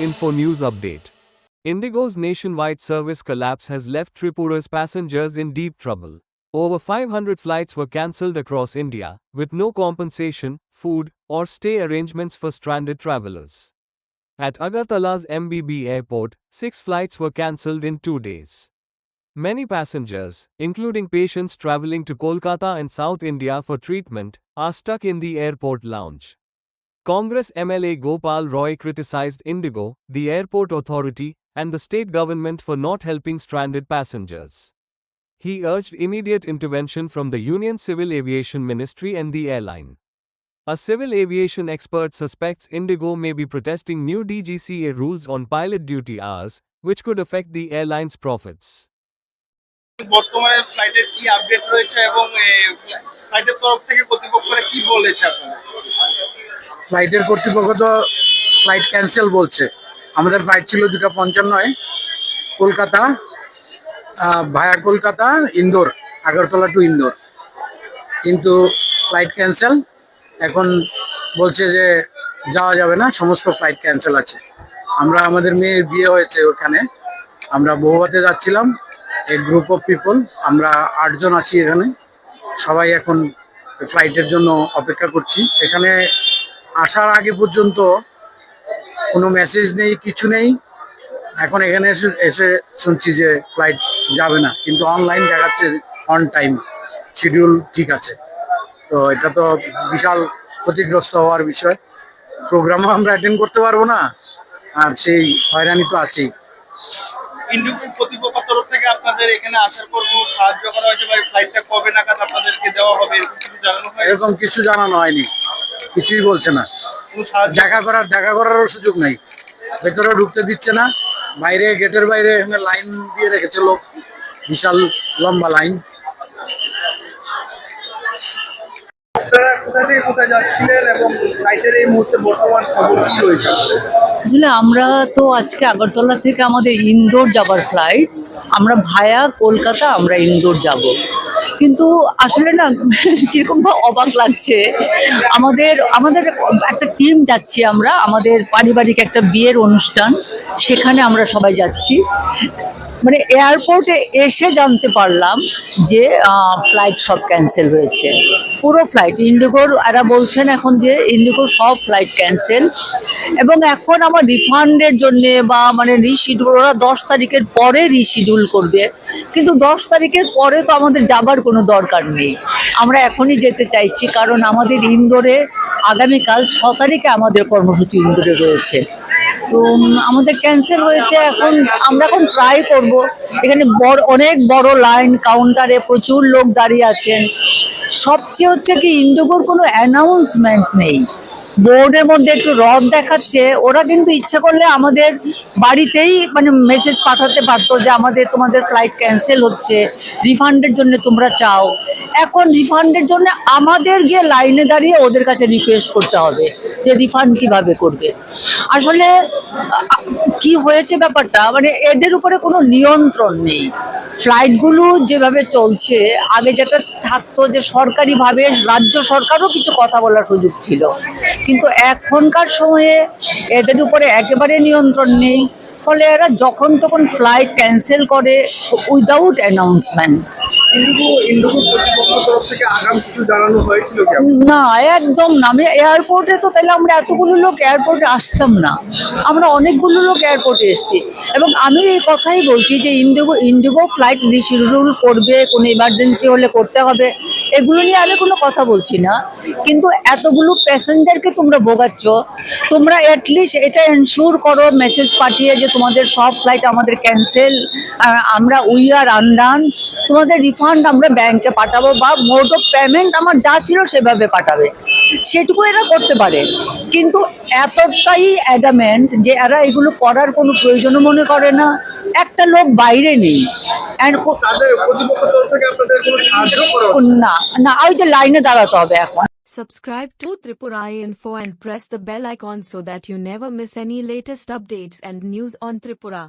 Info News Update. Indigo's nationwide service collapse has left Tripura's passengers in deep trouble. Over 500 flights were cancelled across India, with no compensation, food, or stay arrangements for stranded travelers. At Agartala's MBB airport, 6 flights were cancelled in 2 days. Many passengers, including patients traveling to Kolkata and South India for treatment, are stuck in the airport lounge. Congress MLA Gopal Roy criticized Indigo, the airport authority, and the state government for not helping stranded passengers. He urged immediate intervention from the Union Civil Aviation Ministry and the airline. A civil aviation expert suspects Indigo may be protesting new DGCA rules on pilot duty hours, which could affect the airline's profits. বর্তমানে ফ্লাইটের কি update রয়েছে এবং ফ্লাইটের তরফ থেকে কর্তৃপক্ষরা কি বলেছে আপনাদের? ফ্লাইটের কর্তৃপক্ষ তো ফ্লাইট ক্যান্সেল বলছে। আমাদের ফ্লাইট ছিল 2:55 কলকাতা ভায়া কলকাতা ইন্দোর, আগরতলা টু ইন্দোর, কিন্তু ফ্লাইট ক্যান্সেল। এখন বলছে যে যাওয়া যাবে না, সমস্ত ফ্লাইট ক্যান্সেল আছে। আমরা আমাদের মেয়ের বিয়ে হয়েছে ওখানে, আমরা বহুবাতে যাচ্ছিলাম, এই গ্রুপ অফ পিপল, আমরা 8 জন আছি এখানে, সবাই এখন ফ্লাইটের জন্য অপেক্ষা করছি। এখানে আসার আগে পর্যন্ত কোনো মেসেজ নেই, কিছু নেই। এখন এখানে এসে শুনছি যে ফ্লাইট যাবে না, কিন্তু অনলাইন দেখাচ্ছে অন টাইম, শিডিউল ঠিক আছে। তো এটা তো বিশাল ক্ষতিগ্রস্ত হওয়ার বিষয়। প্রোগ্রামও আমরা অ্যাটেন্ড করতে পারবো না, আর সেই হয়রানি তো আছেই। ইন্ডিগো কর্তৃপক্ষ তরফ থেকে আপনাদের এখানে আসার পর কোনো সাহায্য করা হয়েছে বা ফ্লাইটটা কবে নাগাদ আপনাদেরকে দেওয়া হবে এরকম কিছু জানানো হয়নি, কিছুই বলছে না। দেখা করারও সুযোগ নাই, ভেতরে ঢুকতে দিচ্ছে না। বাইরে গেটের বাইরে এখানে লাইন দিয়ে রেখেছে লোক, বিশাল লম্বা লাইন। কোথা থেকে কোথায় যাচ্ছিলেন এবং ফ্লাইটের এই মুহূর্তে বর্তমান খবর কি রয়েছে? আসলে আমরা তো আজকে আগরতলা থেকে আমাদের ইন্দোর যাবার ফ্লাইট, আমরা ভায়া কলকাতা আমরা ইন্দোর যাব, কিন্তু আসলে না কীরকম অবাক লাগছে। আমাদের আমাদের একটা টিম যাচ্ছি আমরা, আমাদের পারিবারিক একটা বিয়ের অনুষ্ঠান, সেখানে আমরা সবাই যাচ্ছি। মানে এয়ারপোর্টে এসে জানতে পারলাম যে ফ্লাইট সব ক্যান্সেল হয়েছে, পুরো ফ্লাইট। ইন্ডিগোর এরা বলছেন এখন যে ইন্ডিগোর সব ফ্লাইট ক্যান্সেল, এবং এখন আমার রিফান্ডের জন্যে বা মানে রিশিডিউল, ওরা 10 তারিখের পরে রিশিডিউল করবে, কিন্তু 10 তারিখের পরে তো আমাদের যাবার কোনো দরকার নেই। আমরা এখনই যেতে চাইছি, কারণ আমাদের ইন্দোরে আগামীকাল 6 তারিখে আমাদের কর্মসূচি ইন্দোরে রয়েছে। তো আমাদের ক্যান্সেল হয়েছে। আমরা এখন ট্রাই করব। এখানে অনেক বড় লাইন, কাউন্টারে প্রচুর লোক দাঁড়িয়ে আছেন। সবচেয়ে হচ্ছে কি, ইন্ডিগোর কোনো অ্যানাউন্সমেন্ট নেই। বোর্ডের মধ্যে একটু রদ দেখাচ্ছে, ওরা কিন্তু ইচ্ছা করলে আমাদের বাড়িতেই মানে মেসেজ পাঠাতে পারতো যে তোমাদের ফ্লাইট ক্যান্সেল হচ্ছে, রিফান্ডের জন্য তোমরা চাও। এখন রিফান্ডের জন্য আমাদের গিয়ে লাইনে দাঁড়িয়ে ওদের কাছে রিকোয়েস্ট করতে হবে যে রিফান্ড কিভাবে করবে। আসলে কি হয়েছে ব্যাপারটা, মানে এদের উপরে কোনো নিয়ন্ত্রণ নেই। ফ্লাইটগুলো যেভাবে চলছে, আগে যেটা থাকতো যে সরকারিভাবে রাজ্য সরকারও কিছু কথা বলার সুযোগ ছিল, কিন্তু এখনকার সময়ে এদের উপরে একেবারে নিয়ন্ত্রণ নেই। ফলে এরা যখন তখন ফ্লাইট ক্যান্সেল করে উইদাউট অ্যানাউন্সমেন্ট। না, একদম না। আমি এয়ারপোর্টে তো, তাহলে আমরা এতগুলো লোক এয়ারপোর্টে আসতাম না। আমরা অনেকগুলো লোক এয়ারপোর্টে এসছি, এবং আমি এই কথাই বলছি যে ইন্ডিগো ফ্লাইট রিশিডিউল করবে, কোনো ইমার্জেন্সি হলে করতে হবে, এগুলো নিয়ে আমি কোনো কথা বলছি না। কিন্তু এতগুলো প্যাসেঞ্জারকে তোমরা ভোগাচ্ছ, তোমরা অ্যাটলিস্ট এটা এনশিওর করো মেসেজ পাঠিয়ে যে তোমাদের সব ফ্লাইট আমাদের ক্যান্সেল, আমরা উই আর আনডান, তোমাদের রিফান্ড আমরা ব্যাংকে পাঠাবো, বা মোড অফ পেমেন্ট আমার যা ছিল সেভাবে পাঠাবে, সেটুকু এরা করতে পারে। কিন্তু এতটাই অ্যাডামেন্ট যে এরা এগুলো করার কোনো প্রয়োজনও মনে করে না। একটা লোক বাইরে নেই, না না, ওই যে লাইনে দাঁড়াতে হবে এখন। Subscribe to Tripura Info and press the bell icon so that you never miss any latest updates and news on Tripura.